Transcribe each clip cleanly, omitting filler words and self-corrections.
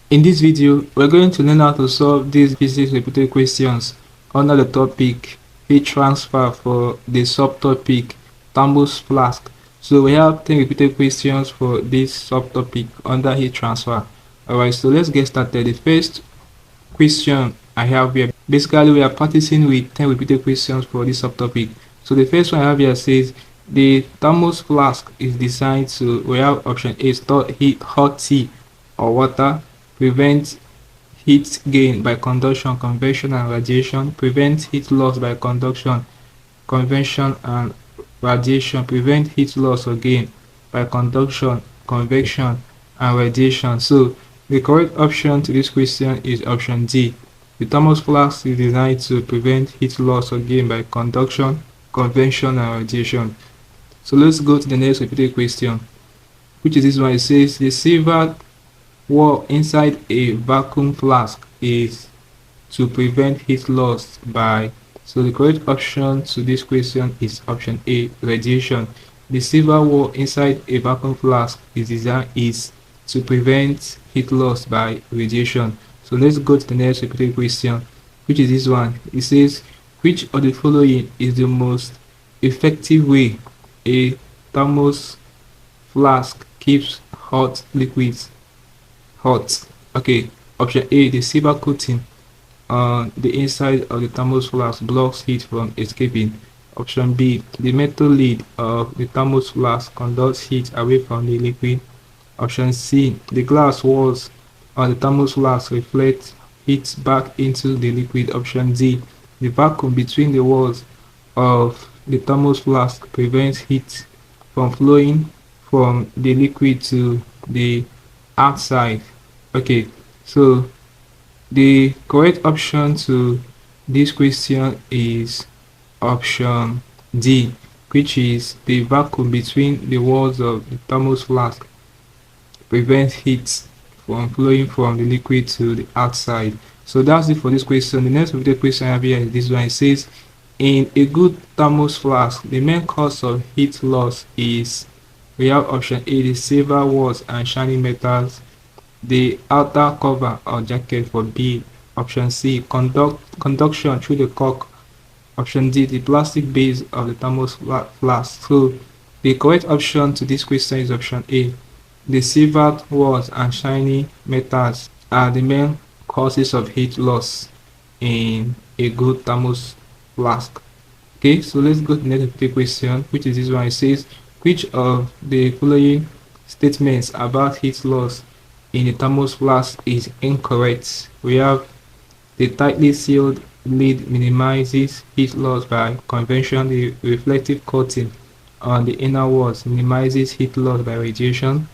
In this video, we're going to learn how to solve these physics repeated questions under the topic heat transfer for the subtopic Thermos Flask. So we have 10 repeated questions for this subtopic under heat transfer. Alright, so let's get started. The first question I have here, basically we are practicing with 10 repeated questions for this subtopic. So the first one I have here says the Thermos Flask is designed to, we have option A, store heat, hot tea or water, prevent heat gain by conduction, convection and radiation, prevent heat loss by conduction, convection and radiation, prevent heat loss or gain by conduction, convection and radiation. So the correct option to this question is option D. The Thermos Flask is designed to prevent heat loss or gain by conduction, convection and radiation. So let's go to the next repeated question, which is this one. It says the silver wall inside a vacuum flask is to prevent heat loss by, so the correct option to this question is option A, radiation. The silver wall inside a vacuum flask is designed to prevent heat loss by radiation. So let's go to the next repeated question, which is this one. It says which of the following is the most effective way a thermos flask keeps hot liquids hot? Okay, option A, the silver coating on the inside of the thermos flask blocks heat from escaping. Option B, the metal lid of the thermos flask conducts heat away from the liquid. Option C, the glass walls on the thermos flask reflect heat back into the liquid. Option D, the vacuum between the walls of the thermos flask prevents heat from flowing from the liquid to the outside. Okay, so the correct option to this question is option D, which is the vacuum between the walls of the thermos flask prevents heat from flowing from the liquid to the outside. So that's it for this question. The next repeated question I have here is this one. It says in a good thermos flask, the main cause of heat loss is, we have option A, the silver walls and shiny metals, the outer cover or jacket for B. Option C, conduction through the cork. Option D, the plastic base of the thermos flask. So the correct option to this question is option A. The silver walls and shiny metals are the main causes of heat loss in a good thermos flask. Okay, so let's go to the next question, which is this one. It says which of the following statements about heat loss in the thermos flask is incorrect? We have the tightly sealed lid minimizes heat loss by convection. The reflective coating on the inner walls minimizes heat loss by radiation.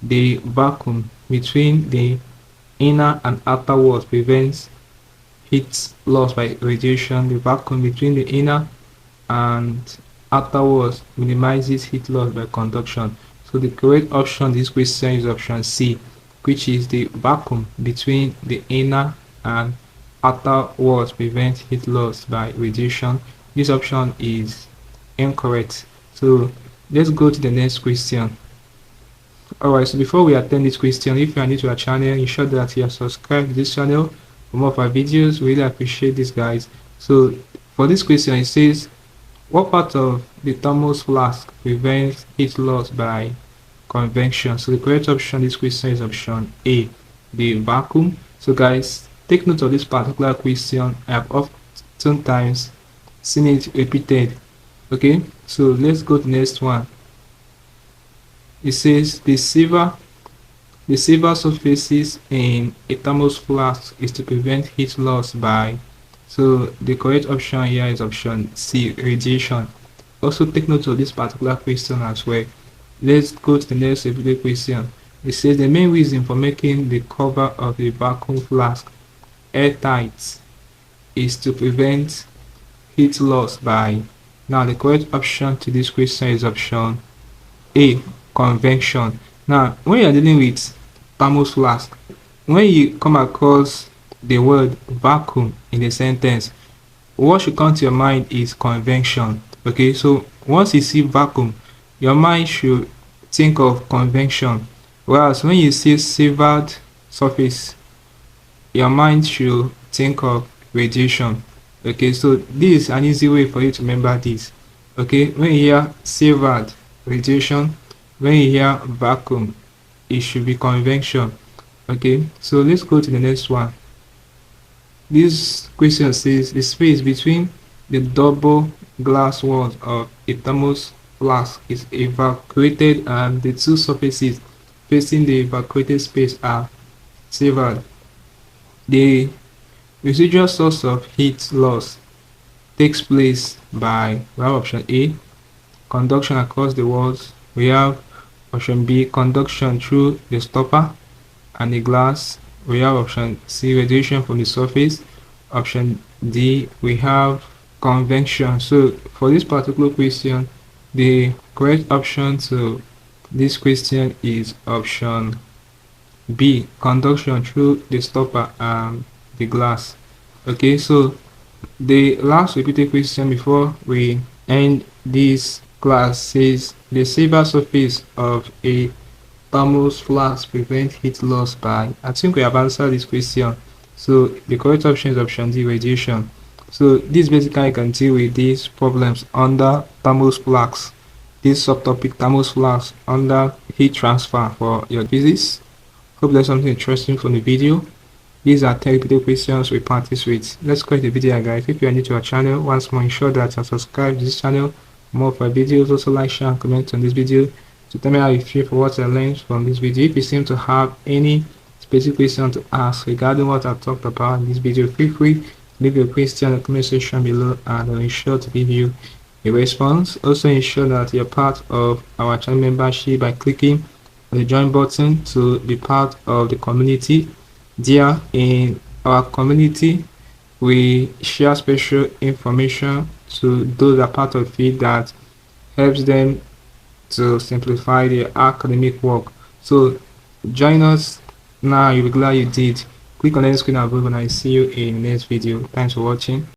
The vacuum between the inner and outer walls prevents heat loss by radiation. The vacuum between the inner and outer walls minimizes heat loss by conduction. So the correct option to this question is option C, which is the vacuum between the inner and outer walls prevents heat loss by radiation. This option is incorrect. So let's go to the next question. Alright, so before we attend this question, if you are new to our channel, ensure that you are subscribed to this channel for more of our videos. We really appreciate this, guys. So for this question, it says what part of the thermos flask prevents heat loss by convection? So the correct option this question is option A, the vacuum. So guys, take note of this particular question. I have oftentimes seen it repeated. Okay, so let's go to the next one. It says the silver surfaces in a thermos flask is to prevent heat loss by, so the correct option here is option C, radiation. Also take note of this particular question as well. Let's go to the next repeated question. It says the main reason for making the cover of the vacuum flask airtight is to prevent heat loss by, now the correct option to this question is option A, convection. Now when you are dealing with thermos flask, when you come across the word vacuum in a sentence, what should come to your mind is convection. Okay, so once you see vacuum, your mind should think of convection. Whereas when you see surface, your mind should think of radiation. Okay, so this is an easy way for you to remember this. Okay, when you hear severed radiation, when you hear vacuum, it should be convection. Okay, so let's go to the next one. This question says the space between the double glass walls of a thermos flask is evacuated and the two surfaces facing the evacuated space are severed. The residual source of heat loss takes place by, we have option A, conduction across the walls. We have option B, conduction through the stopper and the glass. We have option C, radiation from the surface. Option D, we have convection. So for this particular question, the correct option to this question is option B, conduction through the stopper and the glass. Okay, so the last repeated question before we end this class says the silver surface of a thermos flask prevent heat loss by, I think we have answered this question. So the correct option is option D, radiation. So this basically can deal with these problems under thermos flasks, this subtopic thermos flasks under heat transfer for your physics. Hope there's something interesting from the video. These are 10 repeated questions we practice with. Let's go to the video, guys. If you are new to our channel, once more ensure that you subscribe to this channel. More for videos, also like, share and comment on this video to tell me how you feel for what I learned from this video. If you seem to have any specific question to ask regarding what I talked about in this video, feel free to leave your question in the comment section below and I'll ensure to give you a response. Also ensure that you're part of our channel membership by clicking on the join button to be part of the community. There in our community, we share special information to those that are part of it that helps them to simplify their academic work. So join us now. You'll be glad you did. Click on the screen above and I see you in the next video. Thanks for watching.